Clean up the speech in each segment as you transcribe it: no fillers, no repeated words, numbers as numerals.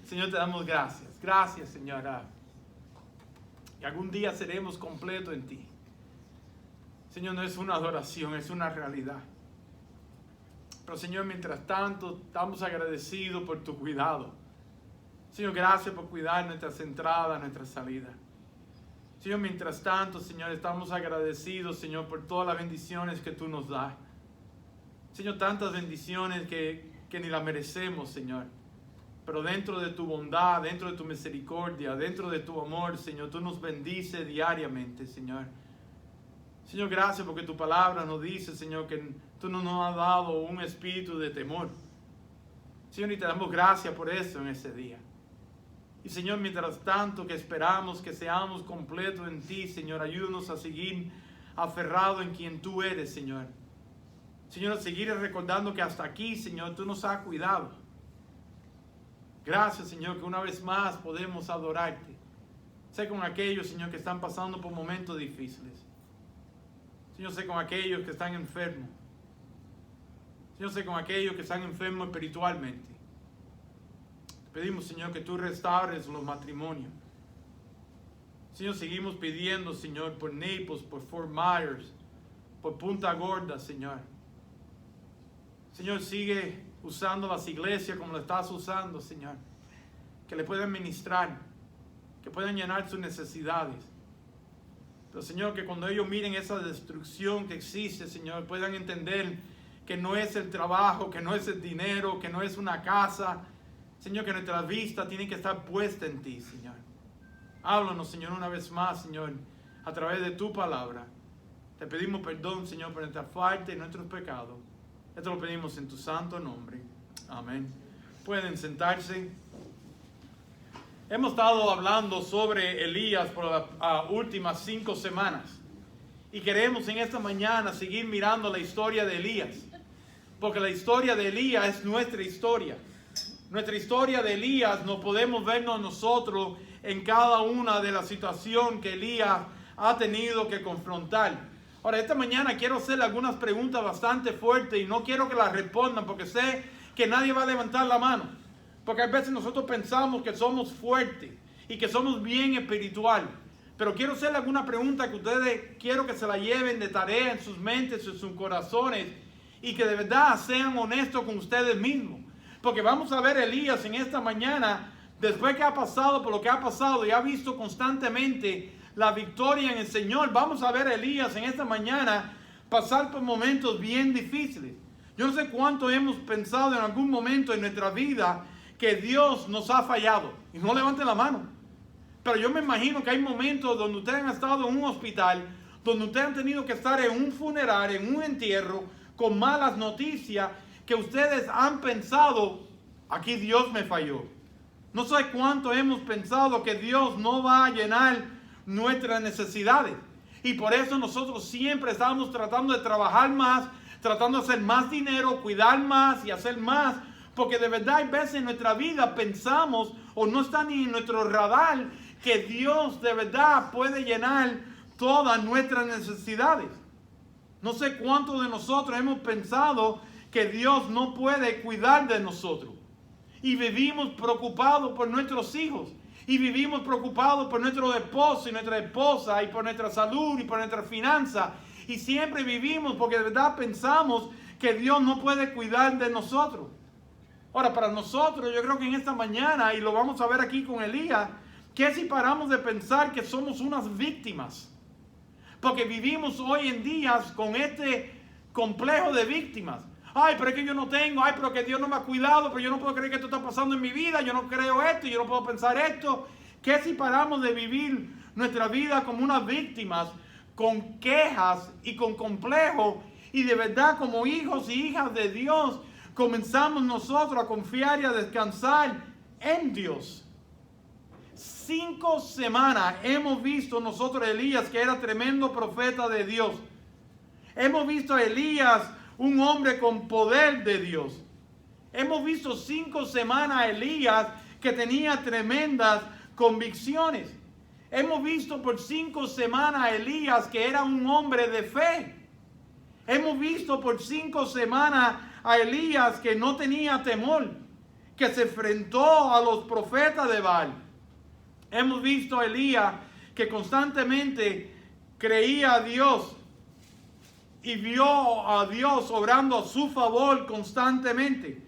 Señor, te damos gracias. Gracias, Señor. Y algún día seremos completos en ti. Señor, no es una adoración, es una realidad. Pero Señor, mientras tanto, estamos agradecidos por tu cuidado. Señor, gracias por cuidar nuestras entradas, nuestras salidas. Señor, mientras tanto, Señor, estamos agradecidos, Señor, por todas las bendiciones que tú nos das. Señor, tantas bendiciones que ni las merecemos, Señor. Pero dentro de tu bondad, dentro de tu misericordia, dentro de tu amor, Señor, tú nos bendices diariamente, Señor. Señor, gracias porque tu palabra nos dice, Señor, que tú no nos has dado un espíritu de temor. Señor, y te damos gracias por eso en ese día. Y Señor, mientras tanto que esperamos que seamos completos en ti, Señor, ayúdanos a seguir aferrados en quien tú eres, Señor. Señor, a seguir recordando que hasta aquí, Señor, tú nos has cuidado. Gracias, Señor, que una vez más podemos adorarte. Sé con aquellos, Señor, que están pasando por momentos difíciles. Señor, sé con aquellos que están enfermos. Señor, sé con aquellos que están enfermos espiritualmente. Te pedimos, Señor, que tú restaures los matrimonios. Señor, seguimos pidiendo, Señor, por Naples, por Fort Myers, por Punta Gorda, Señor. Señor, sigue usando las iglesias como lo estás usando, Señor. Que le puedan ministrar, que puedan llenar sus necesidades. Pero, Señor, que cuando ellos miren esa destrucción que existe, Señor, puedan entender que no es el trabajo, que no es el dinero, que no es una casa. Señor, que nuestra vista tiene que estar puesta en ti, Señor. Háblanos, Señor, una vez más, Señor, a través de tu palabra. Te pedimos perdón, Señor, por nuestra falta y nuestros pecados. Esto lo pedimos en tu santo nombre. Amén. Pueden sentarse. Hemos estado hablando sobre Elías por las últimas 5 semanas. Y queremos en esta mañana seguir mirando la historia de Elías. Porque la historia de Elías es nuestra historia. Nuestra historia de Elías no podemos vernos nosotros en cada una de las situaciones que Elías ha tenido que confrontar. Ahora, esta mañana quiero hacerle algunas preguntas bastante fuertes y no quiero que las respondan porque sé que nadie va a levantar la mano. Porque a veces nosotros pensamos que somos fuertes y que somos bien espiritual. Pero quiero hacerle alguna pregunta que ustedes quiero que se la lleven de tarea en sus mentes, en sus corazones y que de verdad sean honestos con ustedes mismos. Porque vamos a ver a Elías en esta mañana, después que ha pasado por lo que ha pasado y ha visto constantemente la victoria en el Señor. Vamos a ver a Elías en esta mañana pasar por momentos bien difíciles. Yo no sé cuánto hemos pensado en algún momento en nuestra vida que Dios nos ha fallado. Y no levanten la mano. Pero yo me imagino que hay momentos donde ustedes han estado en un hospital, donde ustedes han tenido que estar en un funeral, en un entierro, con malas noticias, que ustedes han pensado, aquí Dios me falló. No sé cuánto hemos pensado que Dios no va a llenar nuestras necesidades. Y por eso nosotros siempre estamos tratando de trabajar más, tratando de hacer más dinero, cuidar más y hacer más. Porque de verdad hay veces en nuestra vida pensamos, o no está ni en nuestro radar, que Dios de verdad puede llenar todas nuestras necesidades. No sé cuántos de nosotros hemos pensado que Dios no puede cuidar de nosotros. Y vivimos preocupados por nuestros hijos. Y vivimos preocupados por nuestro esposo y nuestra esposa. Y por nuestra salud y por nuestra finanza. Y siempre vivimos porque de verdad pensamos que Dios no puede cuidar de nosotros. Ahora, para nosotros, yo creo que en esta mañana, y lo vamos a ver aquí con Elías, que si paramos de pensar que somos unas víctimas. Porque vivimos hoy en día con este complejo de víctimas. Ay, pero es que yo no tengo, ay, pero que Dios no me ha cuidado, pero yo no puedo creer que esto está pasando en mi vida, yo no creo esto, yo no puedo pensar esto. ¿Qué si paramos de vivir nuestra vida como unas víctimas, con quejas y con complejos, y de verdad como hijos y hijas de Dios, comenzamos nosotros a confiar y a descansar en Dios? 5 semanas hemos visto nosotros a Elías, que era tremendo profeta de Dios. Hemos visto a Elías, un hombre con poder de Dios. Hemos visto 5 semanas a Elías que tenía tremendas convicciones. Hemos visto por 5 semanas a Elías que era un hombre de fe. Hemos visto por 5 semanas a Elías que no tenía temor, que se enfrentó a los profetas de Baal. Hemos visto a Elías que constantemente creía a Dios y vio a Dios obrando a su favor constantemente.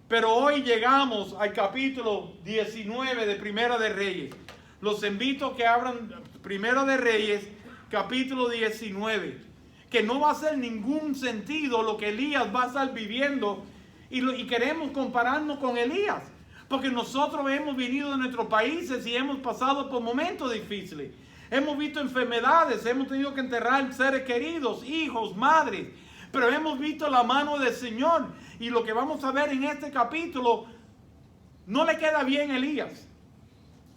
Pero hoy llegamos al capítulo 19 de Primera de Reyes. Los invito a que abran Primera de Reyes, capítulo 19. Que no va a hacer ningún sentido lo que Elías va a estar viviendo y queremos compararnos con Elías. Porque nosotros hemos venido de nuestros países y hemos pasado por momentos difíciles. Hemos visto enfermedades, hemos tenido que enterrar seres queridos, hijos, madres. Pero hemos visto la mano del Señor. Y lo que vamos a ver en este capítulo no le queda bien a Elías.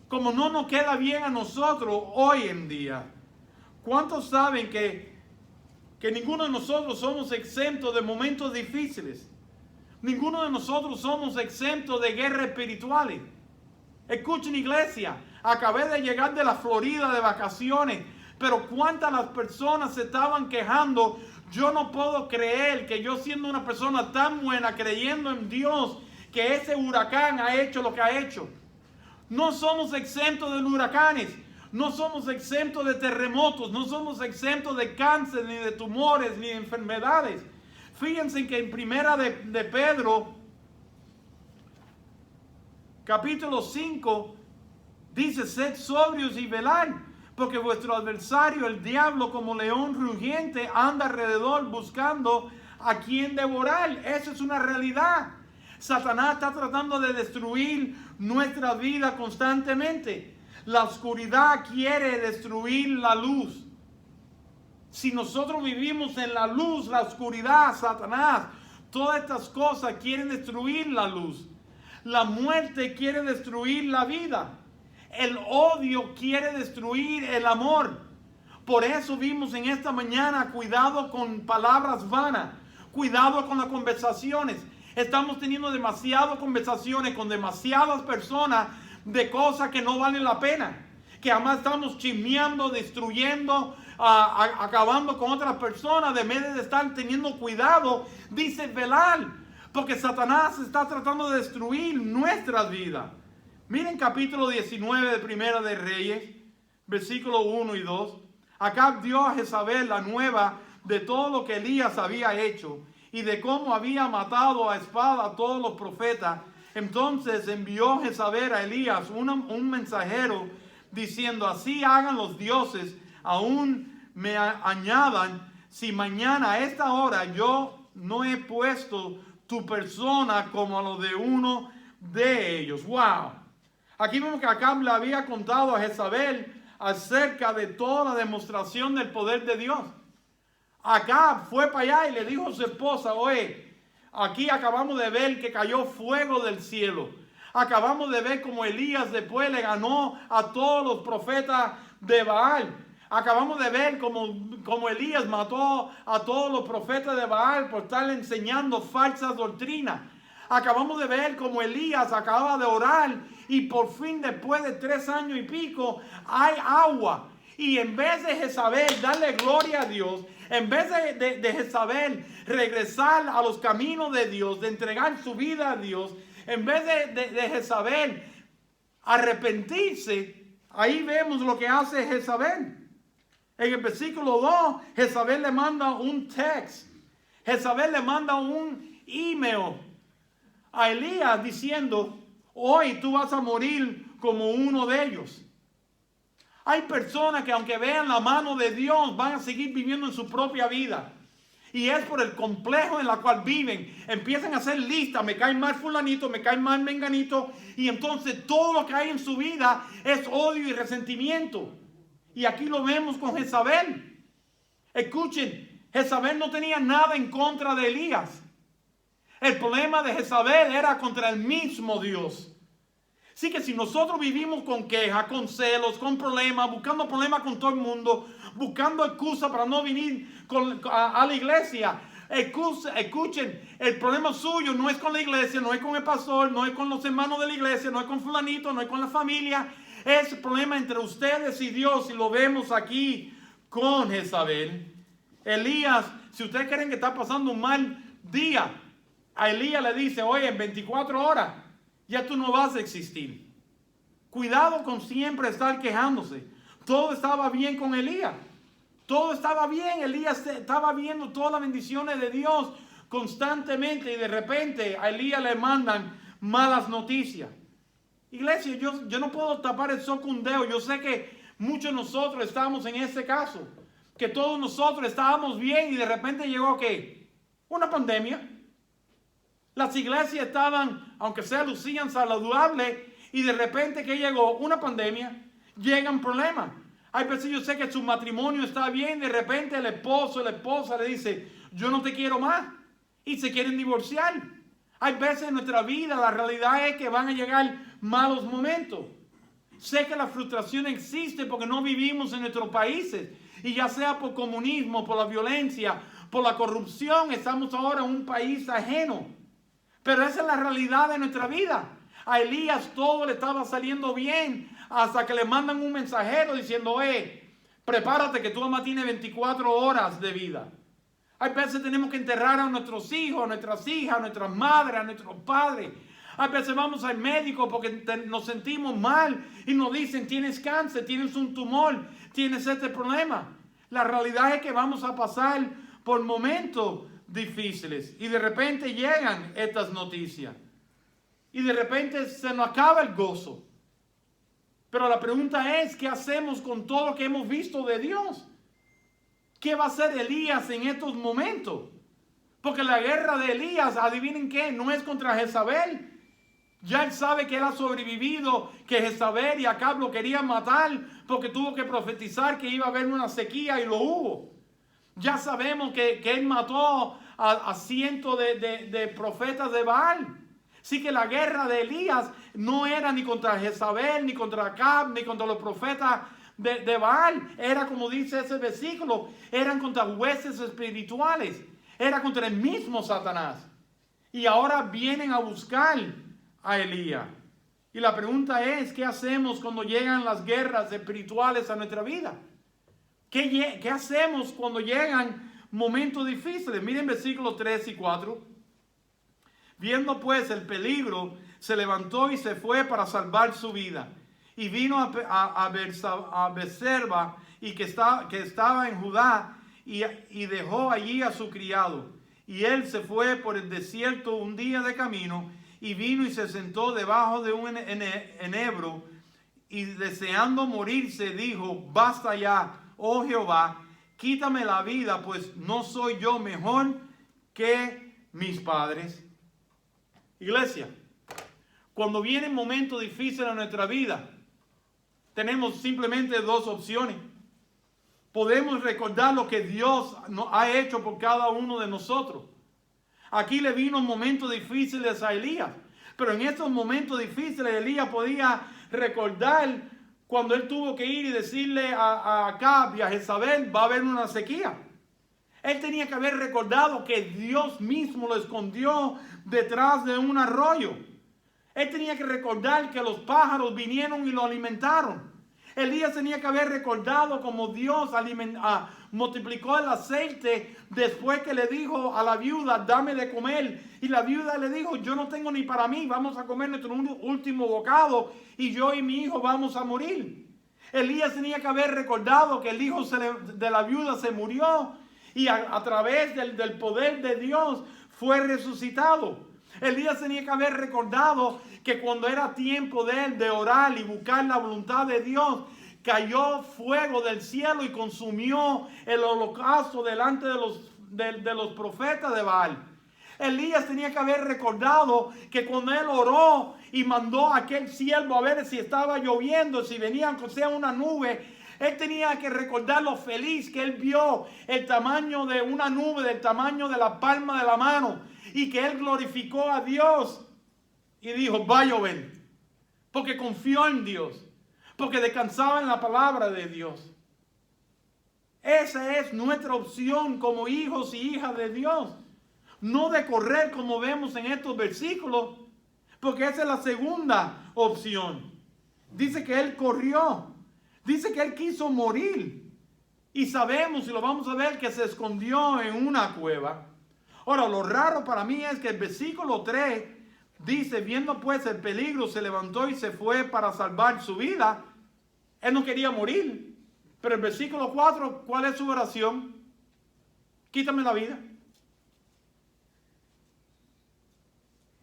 Como no nos queda bien a nosotros hoy en día. ¿Cuántos saben que ninguno de nosotros somos exentos de momentos difíciles? Ninguno de nosotros somos exentos de guerras espirituales. Escuchen, iglesia, acabé de llegar de la Florida de vacaciones, pero cuántas las personas se estaban quejando. Yo no puedo creer que yo, siendo una persona tan buena, creyendo en Dios, que ese huracán ha hecho lo que ha hecho. No somos exentos de huracanes, no somos exentos de terremotos, no somos exentos de cáncer, ni de tumores, ni de enfermedades. Fíjense que en Primera de Pedro, capítulo 5, dice: sed sobrios y velad, porque vuestro adversario, el diablo, como león rugiente, anda alrededor buscando a quien devorar. Eso es una realidad. Satanás está tratando de destruir nuestra vida constantemente. La oscuridad quiere destruir la luz. Si nosotros vivimos en la luz, la oscuridad, Satanás, todas estas cosas quieren destruir la luz. La muerte quiere destruir la vida. El odio quiere destruir el amor. Por eso vimos en esta mañana: cuidado con palabras vanas, cuidado con las conversaciones. Estamos teniendo demasiadas conversaciones con demasiadas personas de cosas que no valen la pena. Que además estamos chismeando, destruyendo, acabando con otras personas, de vez de estar teniendo cuidado. Dice velar, porque Satanás está tratando de destruir nuestras vidas. Miren capítulo 19 de Primera de Reyes, versículos 1 y 2. Acab dio a Jezabel la nueva de todo lo que Elías había hecho y de cómo había matado a espada a todos los profetas. Entonces envió Jezabel a Elías un mensajero diciendo: así hagan los dioses, aún me añadan, si mañana a esta hora yo no he puesto tu persona como a lo de uno de ellos. ¡Wow! Aquí vemos que Acab le había contado a Jezabel acerca de toda la demostración del poder de Dios. Acab fue para allá y le dijo a su esposa: oye, aquí acabamos de ver que cayó fuego del cielo. Acabamos de ver cómo Elías después le ganó a todos los profetas de Baal. Acabamos de ver cómo Elías mató a todos los profetas de Baal por estar enseñando falsas doctrinas. Acabamos de ver cómo Elías acaba de orar y por fin, después de 3 años y pico, hay agua. Y en vez de Jezabel darle gloria a Dios, en vez de Jezabel regresar a los caminos de Dios, de entregar su vida a Dios, en vez de Jezabel arrepentirse, ahí vemos lo que hace Jezabel. En el versículo 2, Jezabel le manda un text. Jezabel le manda un email a Elías diciendo: hoy tú vas a morir como uno de ellos. Hay personas que, aunque vean la mano de Dios, van a seguir viviendo en su propia vida. Y es por el complejo en el cual viven. Empiezan a hacer listas: me cae mal fulanito, me cae mal menganito. Y entonces todo lo que hay en su vida es odio y resentimiento. Y aquí lo vemos con Jezabel. Escuchen, Jezabel no tenía nada en contra de Elías. El problema de Jezabel era contra el mismo Dios. Así que si nosotros vivimos con quejas, con celos, con problemas, buscando problemas con todo el mundo, buscando excusas para no venir a la iglesia, escuchen, el problema suyo no es con la iglesia, no es con el pastor, no es con los hermanos de la iglesia, no es con fulanito, no es con la familia. Es el problema entre ustedes y Dios, y lo vemos aquí con Jezabel. Elías, si ustedes creen que está pasando un mal día, a Elías le dice: oye, en 24 horas ya tú no vas a existir. Cuidado con siempre estar quejándose. Todo estaba bien con Elías. Todo estaba bien. Elías estaba viendo todas las bendiciones de Dios constantemente y de repente a Elías le mandan malas noticias. Iglesia, yo no puedo tapar el sol con un dedo. Yo sé que muchos de nosotros estamos en ese caso. Que todos nosotros estábamos bien y de repente llegó ¿qué? Una pandemia. Las iglesias estaban, aunque sea lucían saludables, y de repente que llegó una pandemia, llegan problemas. Hay veces yo sé que su matrimonio está bien, de repente el esposo o la esposa le dice, yo no te quiero más, y se quieren divorciar. Hay veces en nuestra vida la realidad es que van a llegar malos momentos. Sé que la frustración existe porque no vivimos en nuestros países, y ya sea por comunismo, por la violencia, por la corrupción, estamos ahora en un país ajeno. Pero esa es la realidad de nuestra vida. A Elías todo le estaba saliendo bien hasta que le mandan un mensajero diciendo, prepárate que tu mamá tiene 24 horas de vida. Hay veces tenemos que enterrar a nuestros hijos, a nuestras hijas, a nuestras madres, a nuestros padres. Hay veces vamos al médico porque nos sentimos mal y nos dicen, tienes cáncer, tienes un tumor, tienes este problema. La realidad es que vamos a pasar por momentos difíciles y de repente llegan estas noticias. Y de repente se nos acaba el gozo. Pero la pregunta es, ¿qué hacemos con todo lo que hemos visto de Dios? ¿Qué va a hacer Elías en estos momentos? Porque la guerra de Elías, adivinen qué, no es contra Jezabel. Ya él sabe que él ha sobrevivido, que Jezabel y Acab lo querían matar porque tuvo que profetizar que iba a haber una sequía y lo hubo. Ya sabemos que él mató a cientos de profetas de Baal. Así que la guerra de Elías no era ni contra Jezabel, ni contra Acab, ni contra los profetas de Baal. Era como dice ese versículo, eran contra jueces espirituales. Era contra el mismo Satanás. Y ahora vienen a buscar a Elías. Y la pregunta es, ¿qué hacemos cuando llegan las guerras espirituales a nuestra vida? ¿Qué hacemos cuando llegan momentos difíciles? Miren versículos 3 y 4. Viendo pues el peligro, se levantó y se fue para salvar su vida. Y vino a Beersheba, y que estaba en Judá, y dejó allí a su criado. Y él se fue por el desierto un día de camino, y vino y se sentó debajo de un enebro, y deseando morirse dijo, basta ya, oh Jehová, quítame la vida, pues no soy yo mejor que mis padres. Iglesia, cuando vienen momentos difíciles en nuestra vida, tenemos simplemente dos opciones. Podemos recordar lo que Dios ha hecho por cada uno de nosotros. Aquí le vino momentos difíciles a Elías, pero en estos momentos difíciles Elías podía recordar cuando él tuvo que ir y decirle a Acab y a Jezabel, va a haber una sequía. Él tenía que haber recordado que Dios mismo lo escondió detrás de un arroyo. Él tenía que recordar que los pájaros vinieron y lo alimentaron. Elías tenía que haber recordado cómo Dios multiplicó el aceite después que le dijo a la viuda, dame de comer. Y la viuda le dijo, yo no tengo ni para mí, vamos a comer nuestro último bocado y yo y mi hijo vamos a morir. Elías tenía que haber recordado que el hijo de la viuda se murió y a través del poder de Dios fue resucitado. Elías tenía que haber recordado que cuando era tiempo de él de orar y buscar la voluntad de Dios, cayó fuego del cielo y consumió el holocausto delante de los profetas de Baal. Elías tenía que haber recordado que cuando él oró y mandó a aquel siervo a ver si estaba lloviendo, si venía aunque sea una nube, él tenía que recordar lo feliz que él vio el tamaño de una nube, del tamaño de la palma de la mano, y que él glorificó a Dios y dijo, va a llover, porque confió en Dios, porque descansaba en la palabra de Dios. Esa es nuestra opción como hijos y hijas de Dios. No de correr como vemos en estos versículos, porque esa es la segunda opción. Dice que él corrió. Dice que él quiso morir. Y sabemos, y lo vamos a ver, que se escondió en una cueva. Ahora, lo raro para mí es que el versículo 3 dice, viendo pues el peligro, se levantó y se fue para salvar su vida. Él no quería morir. Pero el versículo 4, ¿cuál es su oración? Quítame la vida.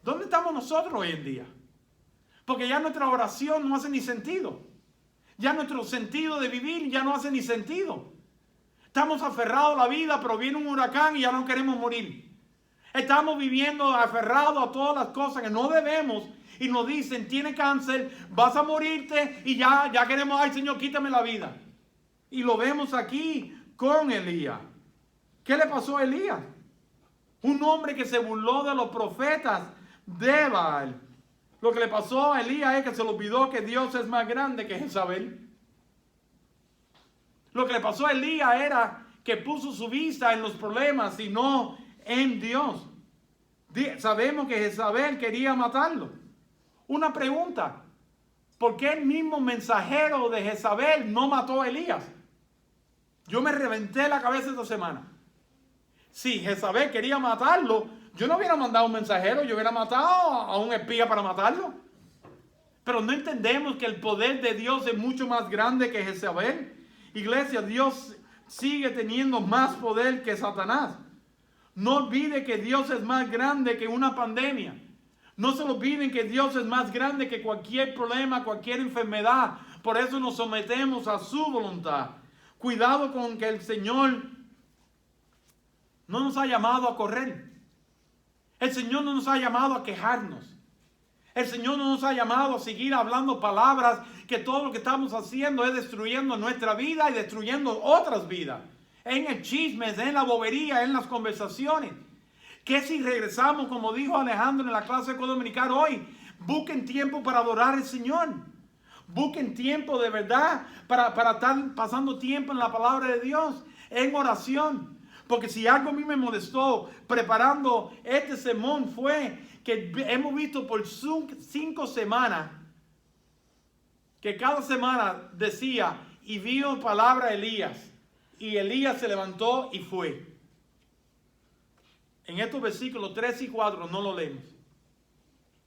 ¿Dónde estamos nosotros hoy en día? Porque ya nuestra oración no hace ni sentido. Ya nuestro sentido de vivir ya no hace ni sentido. Estamos aferrados a la vida, pero viene un huracán y ya no queremos morir. Estamos viviendo aferrados a todas las cosas que no debemos y nos dicen, tiene cáncer, vas a morirte y ya queremos, ay Señor, quítame la vida. Y lo vemos aquí con Elías. ¿Qué le pasó a Elías? Un hombre que se burló de los profetas de Baal. Lo que le pasó a Elías es que se le olvidó que Dios es más grande que Jezabel. Lo que le pasó a Elías era que puso su vista en los problemas y no en Dios. Sabemos que Jezabel quería matarlo. Una pregunta: ¿por qué el mismo mensajero de Jezabel no mató a Elías? Yo me reventé la cabeza esta semana. Si Jezabel quería matarlo, yo no hubiera mandado un mensajero, yo hubiera matado a un espía para matarlo. Pero no entendemos que el poder de Dios es mucho más grande que Jezabel. Iglesia, Dios sigue teniendo más poder que Satanás. No olvide que Dios es más grande que una pandemia. No se olviden que Dios es más grande que cualquier problema, cualquier enfermedad. Por eso nos sometemos a su voluntad. Cuidado con que el Señor no nos ha llamado a correr. El Señor no nos ha llamado a quejarnos. El Señor no nos ha llamado a seguir hablando palabras que todo lo que estamos haciendo es destruyendo nuestra vida y destruyendo otras vidas. En el chisme, en la bobería, en las conversaciones. Que si regresamos, como dijo Alejandro en la clase dominical hoy, busquen tiempo para adorar al Señor. Busquen tiempo de verdad para estar pasando tiempo en la palabra de Dios, en oración. Porque si algo a mí me molestó preparando este sermón fue que hemos visto por 5 semanas que cada semana decía, y vio palabra a Elías, y Elías se levantó y fue. En estos versículos 3 y 4 no lo leemos.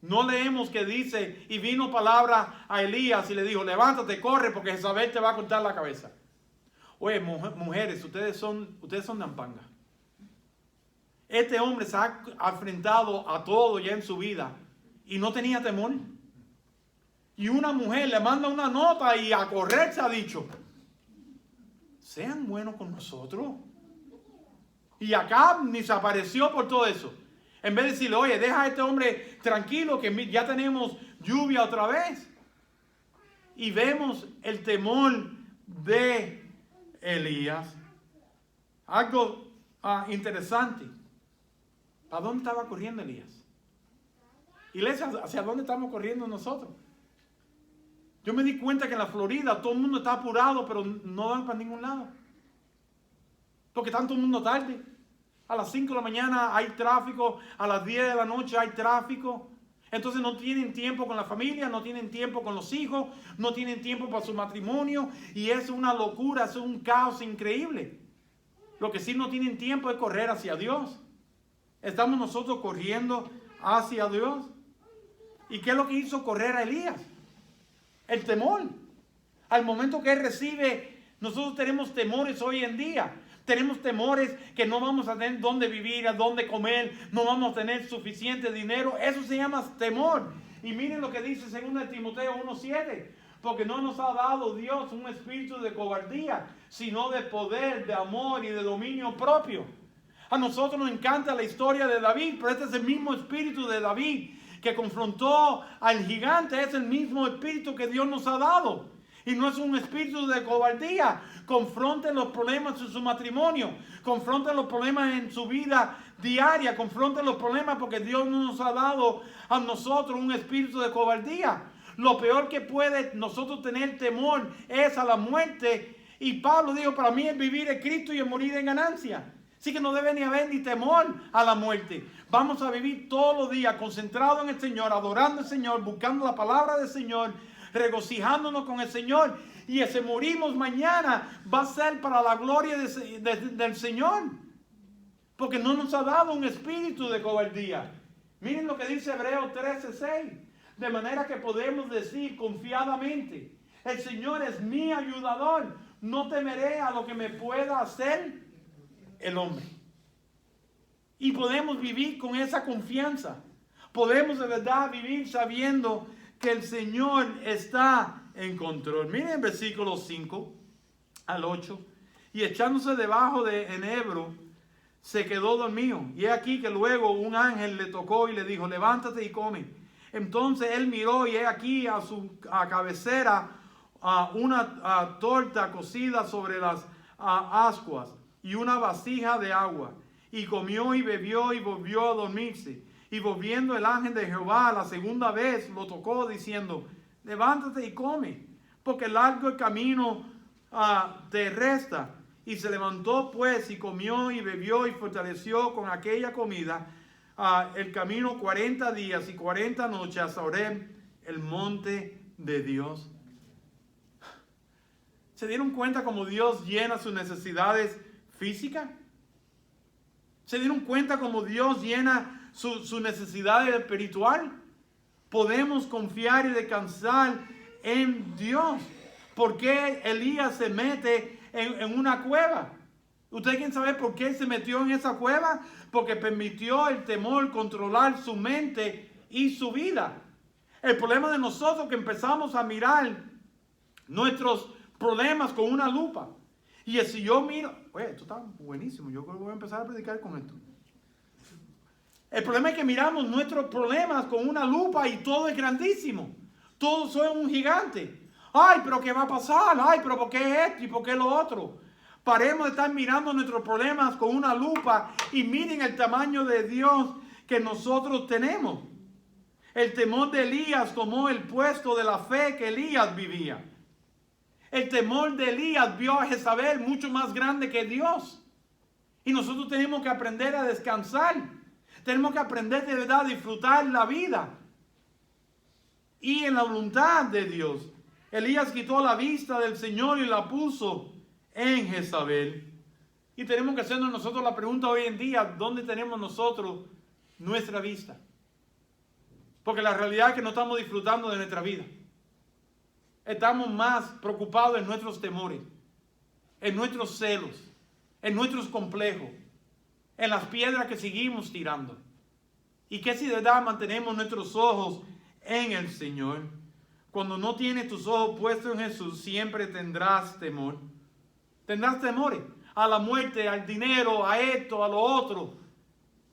No leemos que dice, y vino palabra a Elías y le dijo, levántate, corre, porque Jezabel te va a cortar la cabeza. Oye, mujeres, ustedes son de Ampanga. Este hombre se ha enfrentado a todo ya en su vida y no tenía temor. Y una mujer le manda una nota y a correr se ha dicho, sean buenos con nosotros. Y acá ni se apareció por todo eso. En vez de decirle, oye, deja a este hombre tranquilo que ya tenemos lluvia otra vez. Y vemos el temor de Elías. Algo interesante. ¿Para dónde estaba corriendo Elías? Iglesia, ¿hacia dónde estamos corriendo nosotros? Yo me di cuenta que en la Florida todo el mundo está apurado, pero no van para ningún lado. Porque está todo el mundo tarde. A las 5 de la mañana hay tráfico, a las 10 de la noche hay tráfico. Entonces no tienen tiempo con la familia, no tienen tiempo con los hijos, no tienen tiempo para su matrimonio. Y es una locura, es un caos increíble. Lo que sí no tienen tiempo es correr hacia Dios. Estamos nosotros corriendo hacia Dios. ¿Y qué es lo que hizo correr a Elías? El temor. Al momento que él recibe, nosotros tenemos temores hoy en día. Tenemos temores que no vamos a tener dónde vivir, a dónde comer, no vamos a tener suficiente dinero. Eso se llama temor. Y miren lo que dice 2 Timoteo 1:7. Porque no nos ha dado Dios un espíritu de cobardía, sino de poder, de amor y de dominio propio. A nosotros nos encanta la historia de David, pero este es el mismo espíritu de David que confrontó al gigante. Es el mismo espíritu que Dios nos ha dado. Y no es un espíritu de cobardía. Confronten los problemas en su matrimonio. Confronten los problemas en su vida diaria. Confronten los problemas porque Dios no nos ha dado a nosotros un espíritu de cobardía. Lo peor que puede nosotros tener temor es a la muerte. Y Pablo dijo, para mí es vivir en Cristo y es morir en ganancia. Así que no debe ni haber ni temor a la muerte. Vamos a vivir todos los días concentrados en el Señor, adorando al Señor, buscando la palabra del Señor, regocijándonos con el Señor. Y ese morimos mañana va a ser para la gloria del Señor. Porque no nos ha dado un espíritu de cobardía, Miren lo que dice Hebreos 13:6. De manera que podemos decir confiadamente, el Señor es mi ayudador, no temeré a lo que me pueda hacer el hombre. Y podemos vivir con esa confianza. Podemos de verdad vivir sabiendo que el Señor está en control. Miren el versículo 5 al 8. Y echándose debajo de enebro, se quedó dormido. Y he aquí que luego un ángel le tocó y le dijo, levántate y come. Entonces él miró y he aquí a su cabecera una torta cocida sobre las ascuas y una vasija de agua. Y comió y bebió y volvió a dormirse. Y volviendo el ángel de Jehová la segunda vez lo tocó diciendo, levántate y come, porque largo el camino te resta. Y se levantó pues y comió y bebió y fortaleció con aquella comida el camino 40 días y 40 noches hasta Horeb, el monte de Dios. ¿Se dieron cuenta cómo Dios llena sus necesidades físicas? ¿Se dieron cuenta cómo Dios llena su necesidad espiritual? Podemos confiar y descansar en Dios. ¿Por qué Elías se mete en una cueva? ¿Ustedes quieren saber por qué se metió en esa cueva? Porque permitió el temor controlar su mente y su vida. El problema de nosotros es que empezamos a mirar nuestros problemas con una lupa. Y si yo miro, oye, esto está buenísimo, yo creo que voy a empezar a predicar con esto. El problema es que miramos nuestros problemas con una lupa y todo es grandísimo. Todo es un gigante. Ay, pero ¿qué va a pasar? Ay, pero ¿por qué esto y por qué lo otro? Paremos de estar mirando nuestros problemas con una lupa y miren el tamaño de Dios que nosotros tenemos. El temor de Elías tomó el puesto de la fe que Elías vivía. El temor de Elías vio a Jezabel mucho más grande que Dios. Y nosotros tenemos que aprender a descansar. Tenemos que aprender de verdad a disfrutar la vida. Y en la voluntad de Dios. Elías quitó la vista del Señor y la puso en Jezabel. Y tenemos que hacernos nosotros la pregunta hoy en día, ¿dónde tenemos nosotros nuestra vista? Porque la realidad es que no estamos disfrutando de nuestra vida. Estamos más preocupados en nuestros temores, en nuestros celos, en nuestros complejos, en las piedras que seguimos tirando. Y que si de verdad mantenemos nuestros ojos en el Señor. Cuando no tienes tus ojos puestos en Jesús, siempre tendrás temor. Tendrás temores a la muerte, al dinero, a esto, a lo otro.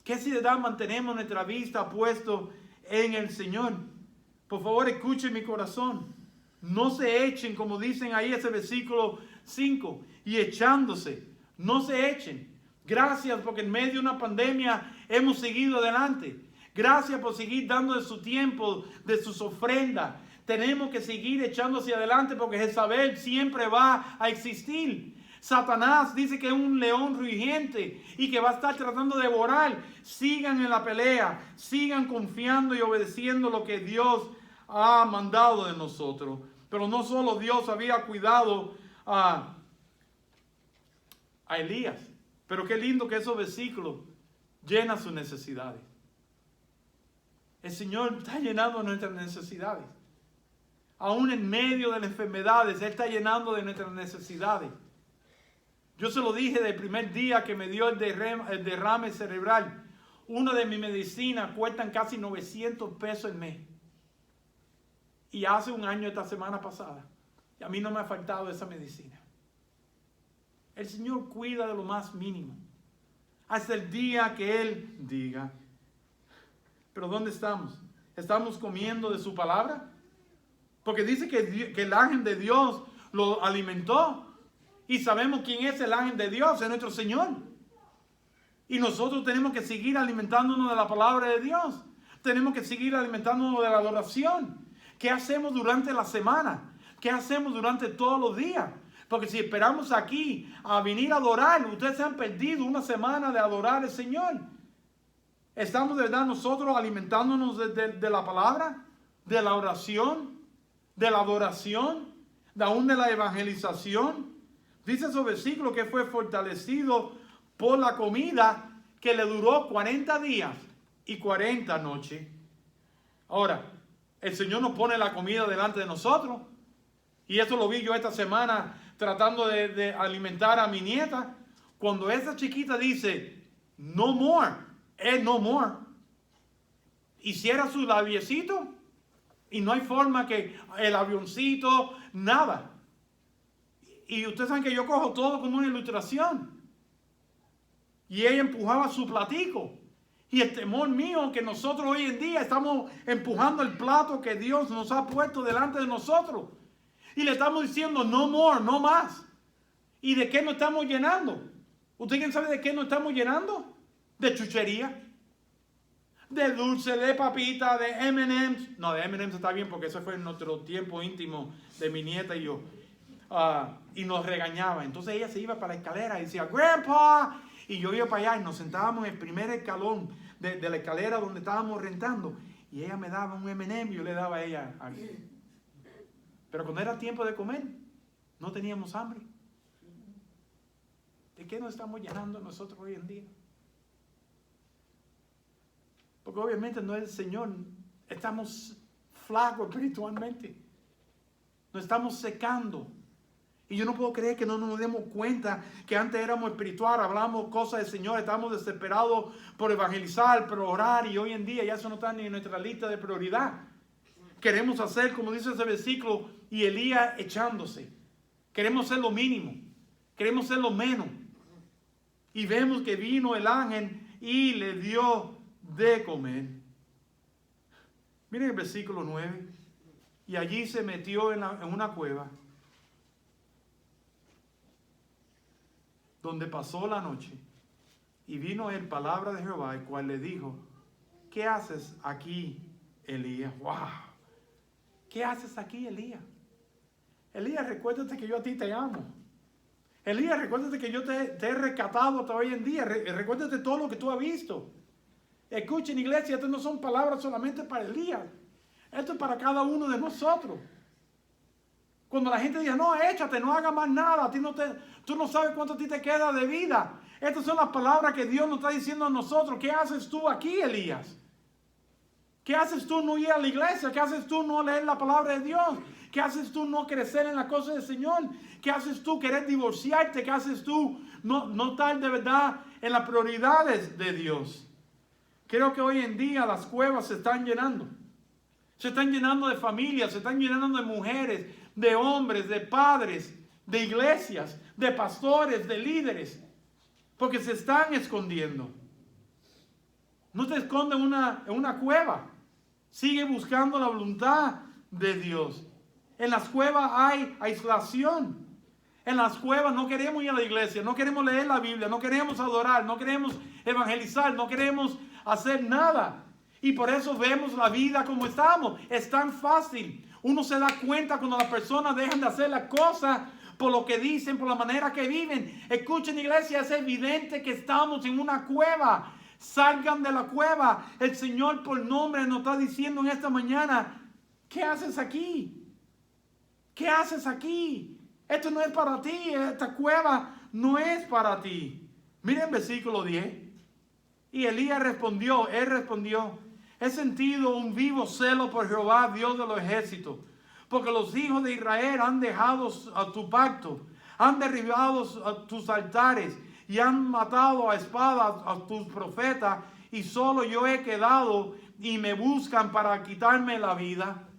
¿Qué si de verdad mantenemos nuestra vista puesto en el Señor? Por favor, escuchen mi corazón. No se echen, como dicen ahí ese versículo 5, y echándose. No se echen. Gracias porque en medio de una pandemia hemos seguido adelante. Gracias por seguir dando de su tiempo, de sus ofrendas. Tenemos que seguir echándose adelante porque Jezabel siempre va a existir. Satanás dice que es un león rugiente y que va a estar tratando de devorar. Sigan en la pelea, sigan confiando y obedeciendo lo que Dios ha mandado de nosotros. Pero no solo Dios había cuidado a Elías, pero qué lindo que esos versículos llenan sus necesidades. El Señor está llenando nuestras necesidades. Aún en medio de las enfermedades, Él está llenando de nuestras necesidades. Yo se lo dije del primer día que me dio el derrame cerebral. Una de mis medicinas cuestan casi 900 pesos al mes. Y hace un año, esta semana pasada, y a mí no me ha faltado esa medicina. El Señor cuida de lo más mínimo. Hasta el día que Él diga. Pero ¿dónde estamos? ¿Estamos comiendo de su palabra? Porque dice que el ángel de Dios lo alimentó. Y sabemos quién es el ángel de Dios, es nuestro Señor. Y nosotros tenemos que seguir alimentándonos de la palabra de Dios. Tenemos que seguir alimentándonos de la adoración. ¿Qué hacemos durante la semana? ¿Qué hacemos durante todos los días? Porque si esperamos aquí a venir a adorar, ustedes se han perdido una semana de adorar al Señor. ¿Estamos de verdad nosotros alimentándonos de la palabra, de la oración, de la adoración, de aún de la evangelización? Dice esos versículos que fue fortalecido por la comida que le duró 40 días y 40 noches. Ahora, el Señor nos pone la comida delante de nosotros. Y eso lo vi yo esta semana tratando de alimentar a mi nieta. Cuando esa chiquita dice, no more, es no more. Y cierra su labiecito y no hay forma que el avioncito, nada. Y ustedes saben que yo cojo todo como una ilustración. Y ella empujaba su platico. Y el temor mío que nosotros hoy en día estamos empujando el plato que Dios nos ha puesto delante de nosotros. Y le estamos diciendo no more, no más. ¿Y de qué nos estamos llenando? ¿Usted quién sabe de qué nos estamos llenando? De chuchería. De dulce, de papita, de M&M's. No, de M&M's está bien porque eso fue en nuestro tiempo íntimo de mi nieta y yo. Y nos regañaba. Entonces ella se iba para la escalera y decía, Grandpa. Y yo iba para allá y nos sentábamos en el primer escalón de la escalera donde estábamos rentando. Y ella me daba un M&M y yo le daba a ella. Pero cuando era tiempo de comer, no teníamos hambre. ¿De qué nos estamos llenando nosotros hoy en día? Porque obviamente no es el Señor. Estamos flacos espiritualmente. Nos estamos secando. Y yo no puedo creer que no nos demos cuenta que antes éramos espirituales, hablábamos cosas del Señor, estábamos desesperados por evangelizar, por orar, y hoy en día ya eso no está ni en nuestra lista de prioridad. Queremos hacer, como dice ese versículo, y Elías echándose. Queremos ser lo mínimo, queremos ser lo menos. Y vemos que vino el ángel y le dio de comer. Miren el versículo 9. Y allí se metió en una cueva, donde pasó la noche, y vino él palabra de Jehová, el cual le dijo, ¿qué haces aquí, Elías? ¡Wow! ¿Qué haces aquí, Elías? Elías, recuérdate que yo a ti te amo. Elías, recuérdate que yo te he rescatado hasta hoy en día. Recuérdate todo lo que tú has visto. Escuchen, iglesia, estas no son palabras solamente para Elías. Esto es para cada uno de nosotros. Cuando la gente dice, no, échate, no hagas más nada, tú no sabes cuánto a ti te queda de vida. Estas son las palabras que Dios nos está diciendo a nosotros. ¿Qué haces tú aquí, Elías? ¿Qué haces tú no ir a la iglesia? ¿Qué haces tú no leer la palabra de Dios? ¿Qué haces tú no crecer en las cosas del Señor? ¿Qué haces tú querer divorciarte? ¿Qué haces tú no estar de verdad en las prioridades de Dios? Creo que hoy en día las cuevas se están llenando. Se están llenando de familias, se están llenando de mujeres, de hombres, de padres, de iglesias, de pastores, de líderes. Porque se están escondiendo. No te escondes en una cueva. Sigue buscando la voluntad de Dios. En las cuevas hay aislación. En las cuevas no queremos ir a la iglesia, no queremos leer la Biblia, no queremos adorar, no queremos evangelizar, no queremos hacer nada. Y por eso vemos la vida como estamos. Es tan fácil. Uno se da cuenta cuando las personas dejan de hacer las cosas por lo que dicen, por la manera que viven. Escuchen, iglesia, es evidente que estamos en una cueva. Salgan de la cueva. El Señor por nombre nos está diciendo en esta mañana, ¿qué haces aquí? ¿Qué haces aquí? Esto no es para ti. Esta cueva no es para ti. Miren versículo 10. Y Elías respondió, él respondió, he sentido un vivo celo por Jehová, Dios de los ejércitos, porque los hijos de Israel han dejado a tu pacto, han derribado a tus altares y han matado a espada a tus profetas, y solo yo he quedado y me buscan para quitarme la vida.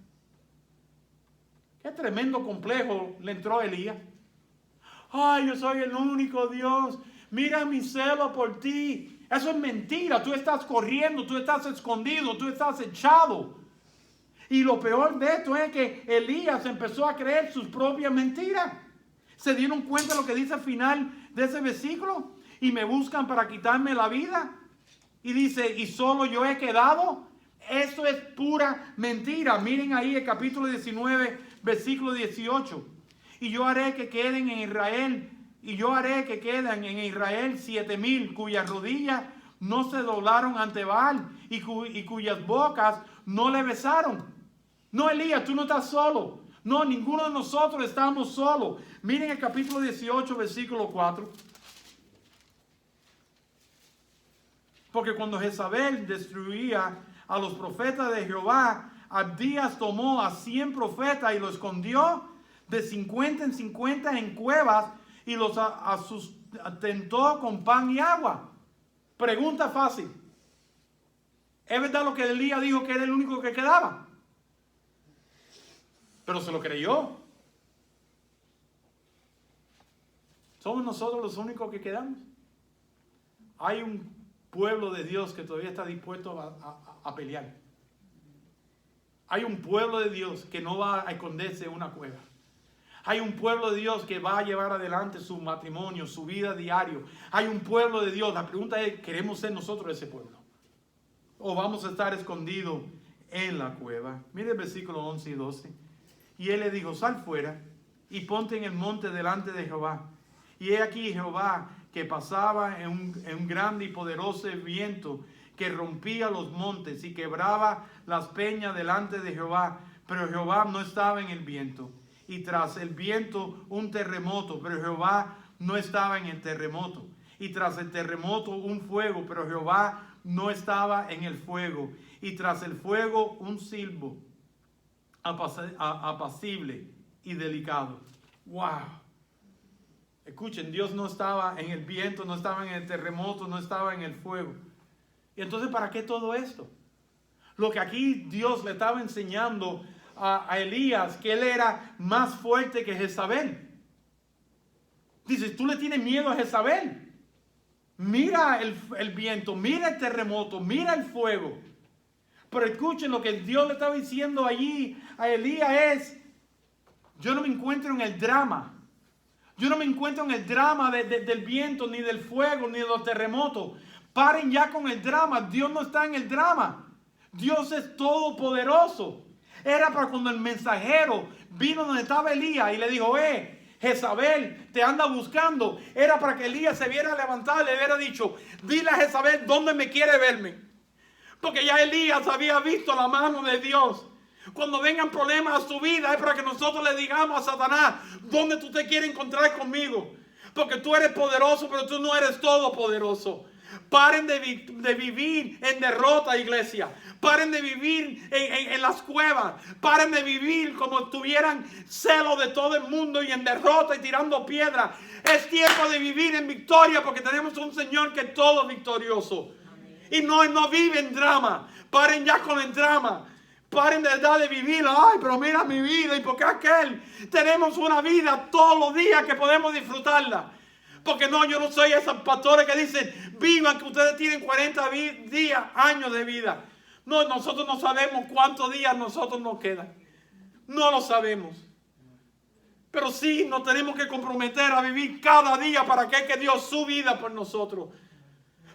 Qué tremendo complejo le entró a Elías. Ay, yo soy el único Dios. Mira mi celo por ti. Eso es mentira. Tú estás corriendo, tú estás escondido, tú estás echado. Y lo peor de esto es que Elías empezó a creer sus propias mentiras. ¿Se dieron cuenta de lo que dice al final de ese versículo? Y me buscan para quitarme la vida. Y dice, y solo yo he quedado. Eso es pura mentira. Miren ahí el capítulo 19, versículo 18. Y yo haré que queden en Israel, y yo haré que queden en Israel 7,000 cuyas rodillas no se doblaron ante Baal y cuyas bocas no le besaron. No, Elías, tú no estás solo. No, ninguno de nosotros estamos solos. Miren el capítulo 18, versículo 4. Porque cuando Jezabel destruía a los profetas de Jehová, Abdías tomó a 100 profetas y los escondió de 50 en 50 en cuevas y los sustentó con pan y agua. Pregunta fácil. ¿Es verdad lo que Elías dijo que era el único que quedaba? Pero se lo creyó. ¿Somos nosotros los únicos que quedamos? Hay un pueblo de Dios que todavía está dispuesto a pelear. Hay un pueblo de Dios que no va a esconderse en una cueva. Hay un pueblo de Dios que va a llevar adelante su matrimonio, su vida diario. Hay un pueblo de Dios. La pregunta es, ¿queremos ser nosotros ese pueblo? ¿O vamos a estar escondidos en la cueva? Mire el versículo 11 y 12. Y él le dijo, sal fuera y ponte en el monte delante de Jehová. Y he aquí Jehová que pasaba en un grande y poderoso viento que rompía los montes y quebraba las peñas delante de Jehová. Pero Jehová no estaba en el viento. Y tras el viento un terremoto, pero Jehová no estaba en el terremoto. Y tras el terremoto un fuego, pero Jehová no estaba en el fuego. Y tras el fuego un silbo apacible y delicado. ¡Wow! Escuchen, Dios no estaba en el viento, no estaba en el terremoto, no estaba en el fuego. Y entonces, ¿para qué todo esto? Lo que aquí Dios le estaba enseñando a Elías, que él era más fuerte que Jezabel. Dice, tú le tienes miedo a Jezabel. Mira el viento, mira el terremoto, mira el fuego. Pero escuchen, lo que Dios le estaba diciendo allí a Elías es, yo no me encuentro en el drama. Yo no me encuentro en el drama del viento, ni del fuego, ni de los terremotos. Paren ya con el drama. Dios no está en el drama. Dios es todopoderoso. Era para cuando el mensajero vino donde estaba Elías y le dijo, Jezabel te anda buscando. Era para que Elías se viera levantado y le hubiera dicho, dile a Jezabel dónde me quiere verme. Porque ya Elías había visto la mano de Dios. Cuando vengan problemas a su vida es para que nosotros le digamos a Satanás, ¿dónde tú te quieres encontrar conmigo? Porque tú eres poderoso, pero tú no eres todopoderoso. Paren de vivir en derrota, iglesia. Paren de vivir en las cuevas. Paren de vivir como tuvieran celo de todo el mundo y en derrota y tirando piedras. Es tiempo de vivir en victoria porque tenemos un Señor que es todo victorioso. Y no vive en drama. Paren ya con el drama. Paren de verdad de vivir. Ay, pero mira mi vida. ¿Y por qué aquel? Tenemos una vida todos los días que podemos disfrutarla. Porque no, yo no soy esos pastores que dicen, vivan que ustedes tienen 40 años de vida. No, nosotros no sabemos cuántos días nosotros nos quedan. No lo sabemos. Pero sí nos tenemos que comprometer a vivir cada día para aquel que dio su vida por nosotros.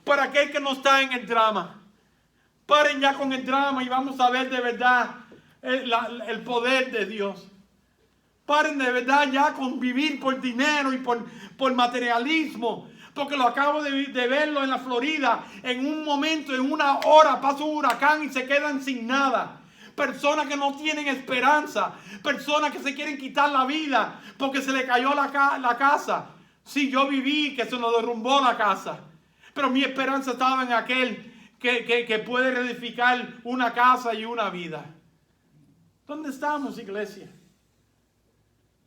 Para aquel que no está en el drama. Paren ya con el drama y vamos a ver de verdad el poder de Dios. Paren de verdad ya con vivir por dinero y por materialismo. Porque lo acabo de verlo en la Florida. En un momento, en una hora, pasa un huracán y se quedan sin nada. Personas que no tienen esperanza. Personas que se quieren quitar la vida porque se le cayó la casa. Sí, yo viví que se nos derrumbó la casa. Pero mi esperanza estaba en aquel que puede reedificar una casa y una vida. ¿Dónde estamos, iglesia?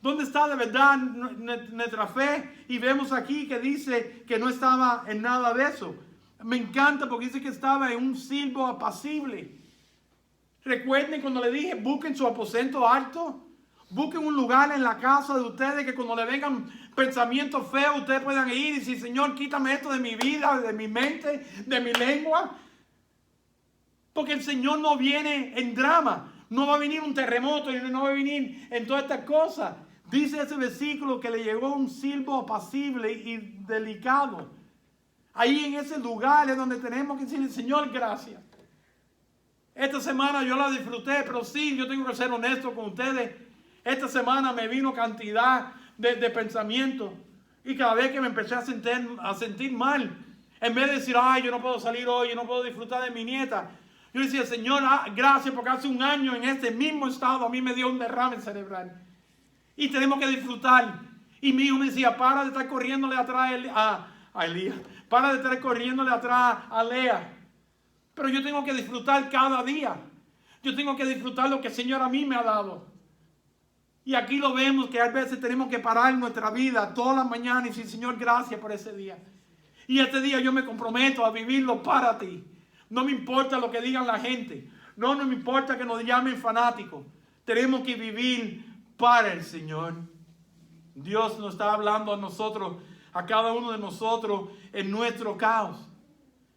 ¿Dónde está de verdad nuestra fe? Y vemos aquí que dice que no estaba en nada de eso. Me encanta porque dice que estaba en un silbo apacible. Recuerden cuando le dije, busquen su aposento alto. Busquen un lugar en la casa de ustedes que cuando le vengan pensamientos feos, ustedes puedan ir y decir, Señor, quítame esto de mi vida, de mi mente, de mi lengua. Porque el Señor no viene en drama. No va a venir un terremoto y no va a venir en todas estas cosas. Dice ese versículo que le llegó un silbo apacible y delicado. Ahí en ese lugar es donde tenemos que decirle, Señor, gracias. Esta semana yo la disfruté, pero sí, yo tengo que ser honesto con ustedes. Esta semana me vino cantidad de pensamientos. Y cada vez que me empecé a sentir mal, en vez de decir, ay, yo no puedo salir hoy, yo no puedo disfrutar de mi nieta. Yo decía, Señor, gracias porque hace un año en este mismo estado a mí me dio un derrame cerebral. Y tenemos que disfrutar. Y mi hijo me decía, para de estar corriéndole atrás a a Elías. Para de estar corriéndole atrás a Lea. Pero yo tengo que disfrutar cada día. Yo tengo que disfrutar lo que el Señor a mí me ha dado. Y aquí lo vemos que a veces tenemos que parar nuestra vida todas las mañanas y decir, Señor, gracias por ese día. Y este día yo me comprometo a vivirlo para ti. No me importa lo que digan la gente. No me importa que nos llamen fanáticos. Tenemos que vivir para el Señor. Dios nos está hablando a nosotros, a cada uno de nosotros en nuestro caos.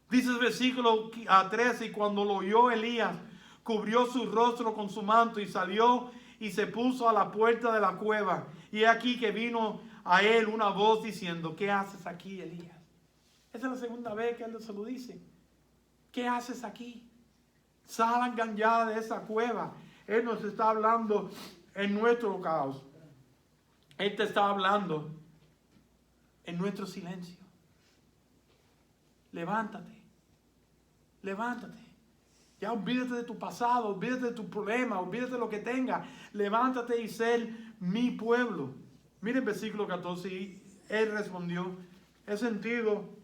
Dice el versículo 13, y cuando lo oyó Elías, cubrió su rostro con su manto y salió y se puso a la puerta de la cueva. Y aquí que vino a él una voz diciendo, ¿qué haces aquí, Elías? Esa es la segunda vez que él se lo dice. ¿Qué haces aquí? Salgan ya de esa cueva. Él nos está hablando en nuestro caos. Él te está hablando en nuestro silencio. Levántate. Levántate. Ya olvídate de tu pasado, olvídate de tu problema, olvídate de lo que tenga. Levántate y sé mi pueblo. Miren el versículo 14. Y él respondió, he sentido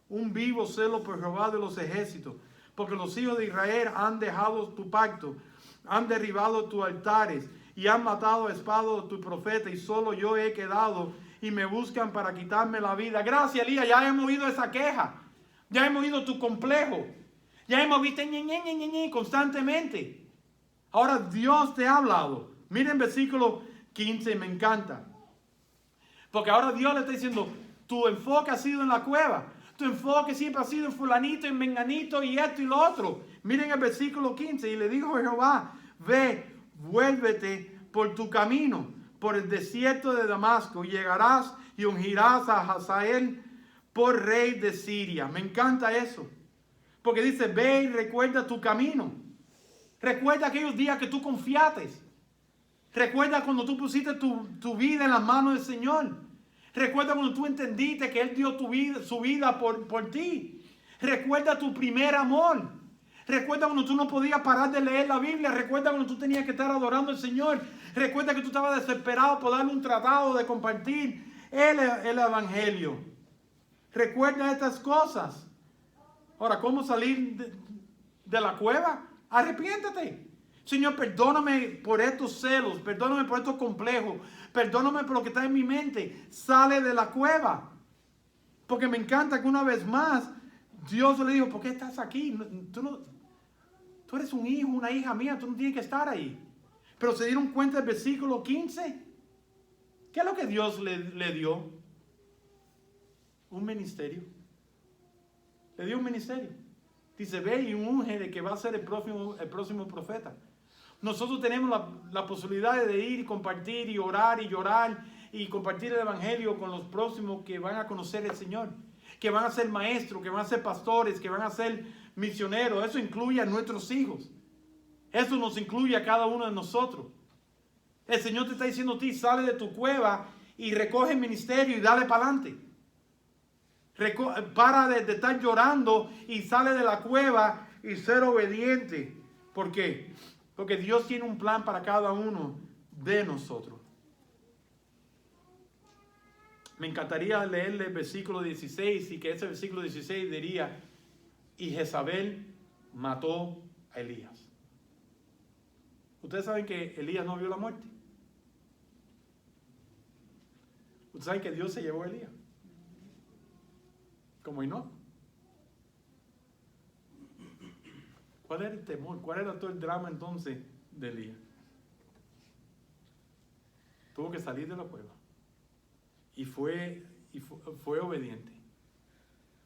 un vivo celo por Jehová de los ejércitos, porque los hijos de Israel han dejado tu pacto, han derribado tus altares y han matado a espada a tu profeta, y solo yo he quedado y me buscan para quitarme la vida. Gracias, Elías, ya hemos oído esa queja, ya hemos oído tu complejo, ya hemos visto constantemente. Ahora Dios te ha hablado. Miren versículo 15, me encanta, porque ahora Dios le está diciendo, tu enfoque ha sido en la cueva. Tu enfoque siempre ha sido en fulanito, en menganito y esto y lo otro. Miren el versículo 15. Y le dijo Jehová, ve, vuélvete por tu camino, por el desierto de Damasco, y llegarás y ungirás a Hazael por rey de Siria. Me encanta eso. Porque dice, ve y recuerda tu camino. Recuerda aquellos días que tú confiaste. Recuerda cuando tú pusiste tu vida en las manos del Señor. Recuerda cuando tú entendiste que Él dio su vida por ti. Recuerda tu primer amor. Recuerda cuando tú no podías parar de leer la Biblia. Recuerda cuando tú tenías que estar adorando al Señor. Recuerda que tú estabas desesperado por darle un tratado de compartir el Evangelio. Recuerda estas cosas. Ahora, ¿cómo salir de la cueva? Arrepiéntete. Señor, perdóname por estos celos, perdóname por estos complejos, perdóname por lo que está en mi mente. Sale de la cueva. Porque me encanta que una vez más Dios le dijo, ¿por qué estás aquí? Tú eres un hijo, una hija mía, tú no tienes que estar ahí. Pero se dieron cuenta del versículo 15. ¿Qué es lo que Dios le dio? Un ministerio. Le dio un ministerio. Dice, ve y unge de que va a ser el próximo profeta. Nosotros tenemos la posibilidad de ir y compartir y orar y llorar y compartir el Evangelio con los próximos que van a conocer el Señor, que van a ser maestros, que van a ser pastores, que van a ser misioneros. Eso incluye a nuestros hijos. Eso nos incluye a cada uno de nosotros. El Señor te está diciendo a ti, sale de tu cueva y recoge el ministerio y dale para adelante. Para de estar llorando y sale de la cueva y ser obediente. ¿Por qué? Porque Dios tiene un plan para cada uno de nosotros. Me encantaría leerle el versículo 16 y que ese versículo 16 diría, y Jezabel mató a Elías. Ustedes saben que Elías no vio la muerte. Ustedes saben que Dios se llevó a Elías. ¿Cómo y no? ¿Cuál era el temor? ¿Cuál era todo el drama entonces de Elías? Tuvo que salir de la cueva. Y fue obediente.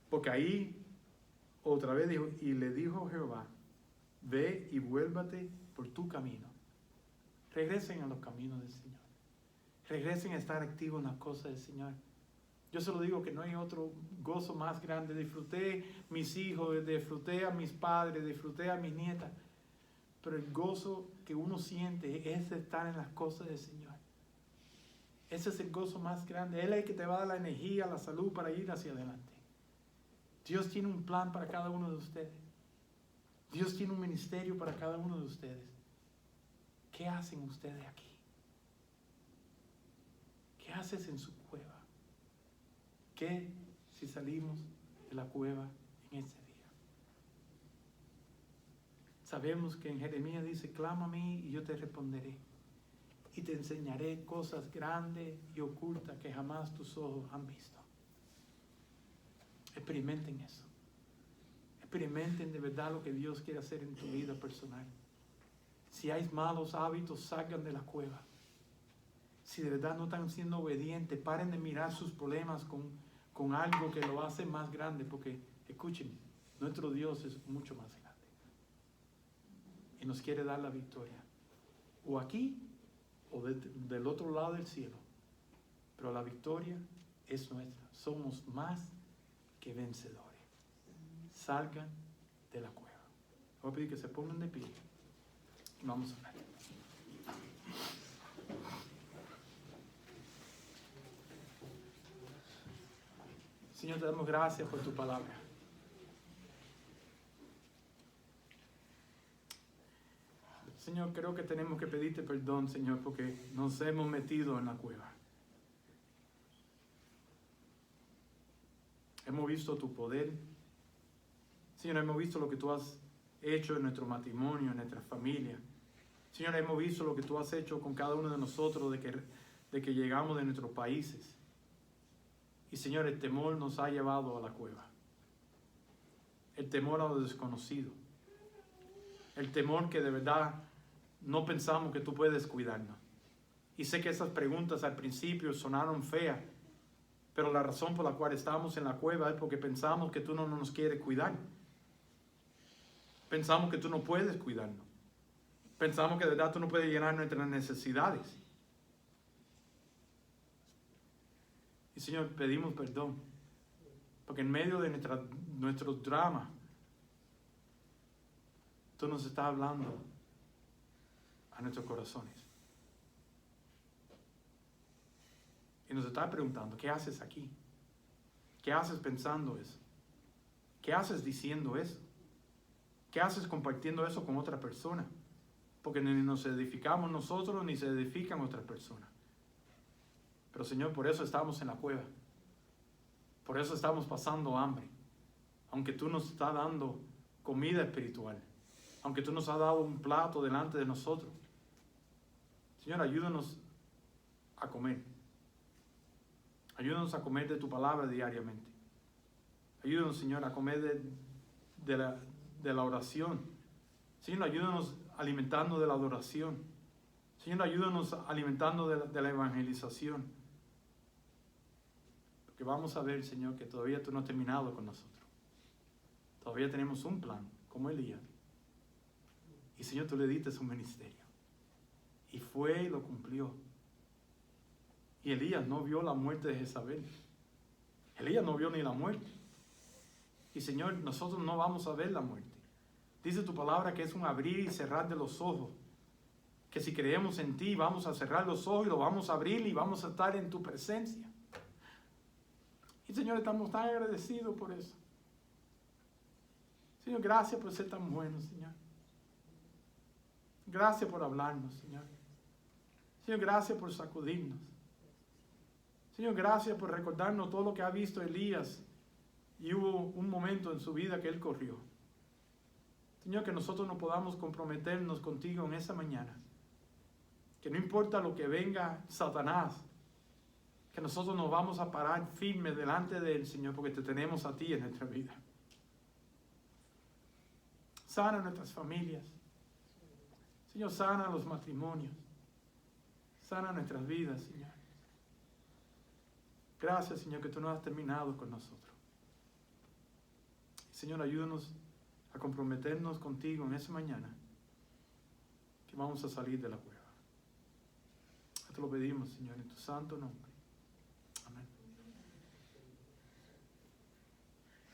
Porque ahí otra vez dijo, y le dijo Jehová, ve y vuélvate por tu camino. Regresen a los caminos del Señor. Regresen a estar activos en las cosas del Señor. Yo se lo digo que no hay otro gozo más grande. Disfruté mis hijos, disfruté a mis padres, disfruté a mis nietas. Pero el gozo que uno siente es estar en las cosas del Señor. Ese es el gozo más grande. Él es el que te va a dar la energía, la salud para ir hacia adelante. Dios tiene un plan para cada uno de ustedes. Dios tiene un ministerio para cada uno de ustedes. ¿Qué hacen ustedes aquí? ¿Qué haces en su cueva? ¿Qué si salimos de la cueva en ese día. Sabemos que en Jeremías dice, clama a mí y yo te responderé. Y te enseñaré cosas grandes y ocultas que jamás tus ojos han visto. Experimenten eso. Experimenten de verdad lo que Dios quiere hacer en tu vida personal. Si hay malos hábitos, salgan de la cueva. Si de verdad no están siendo obedientes, paren de mirar sus problemas con algo que lo hace más grande. Porque, escuchen, nuestro Dios es mucho más grande. Y nos quiere dar la victoria. O aquí, o del otro lado del cielo. Pero la victoria es nuestra. Somos más que vencedores. Salgan de la cueva. Voy a pedir que se pongan de pie. Vamos a orar. Señor, te damos gracias por tu palabra. Señor, creo que tenemos que pedirte perdón, Señor, porque nos hemos metido en la cueva. Hemos visto tu poder. Señor, hemos visto lo que tú has hecho en nuestro matrimonio, en nuestra familia. Señor, hemos visto lo que tú has hecho con cada uno de nosotros de que llegamos de nuestros países. Y Señor, el temor nos ha llevado a la cueva. El temor a lo desconocido. El temor que de verdad no pensamos que tú puedes cuidarnos. Y sé que esas preguntas al principio sonaron feas, pero la razón por la cual estamos en la cueva es porque pensamos que tú no nos quieres cuidar. Pensamos que tú no puedes cuidarnos. Pensamos que de verdad tú no puedes llenar nuestras necesidades. Y Señor, pedimos perdón. Porque en medio de nuestro drama, tú nos estás hablando a nuestros corazones. Y nos estás preguntando, ¿qué haces aquí? ¿Qué haces pensando eso? ¿Qué haces diciendo eso? ¿Qué haces compartiendo eso con otra persona? Porque ni nos edificamos nosotros, ni se edifican otras personas. Pero Señor, por eso estamos en la cueva. Por eso estamos pasando hambre. Aunque tú nos estás dando comida espiritual. Aunque tú nos has dado un plato delante de nosotros. Señor, ayúdanos a comer. Ayúdanos a comer de tu palabra diariamente. Ayúdanos, Señor, a comer de la oración. Señor, ayúdanos alimentando de la adoración. Señor, ayúdanos alimentando de la evangelización. Porque vamos a ver, Señor, que todavía tú no has terminado con nosotros. Todavía tenemos un plan, como Elías. Y Señor, tú le diste su ministerio. Y fue y lo cumplió. Y Elías no vio la muerte de Jezabel. Elías no vio ni la muerte. Y Señor, nosotros no vamos a ver la muerte. Dice tu palabra que es un abrir y cerrar de los ojos. Que si creemos en ti, vamos a cerrar los ojos y lo vamos a abrir y vamos a estar en tu presencia. Y Señor, estamos tan agradecidos por eso. Señor, gracias por ser tan bueno, Señor. Gracias por hablarnos, Señor. Señor, gracias por sacudirnos. Señor, gracias por recordarnos todo lo que ha visto Elías. Y hubo un momento en su vida que él corrió. Señor, que nosotros no podamos comprometernos contigo en esa mañana. Que no importa lo que venga Satanás, que nosotros nos vamos a parar firmes delante de él, Señor, porque te tenemos a ti en nuestra vida. Sana nuestras familias. Señor, sana los matrimonios. Sana nuestras vidas, Señor. Gracias, Señor, que tú no has terminado con nosotros. Señor, ayúdanos a comprometernos contigo en esa mañana, que vamos a salir de la cueva. Te lo pedimos, Señor, en tu santo nombre. Amén.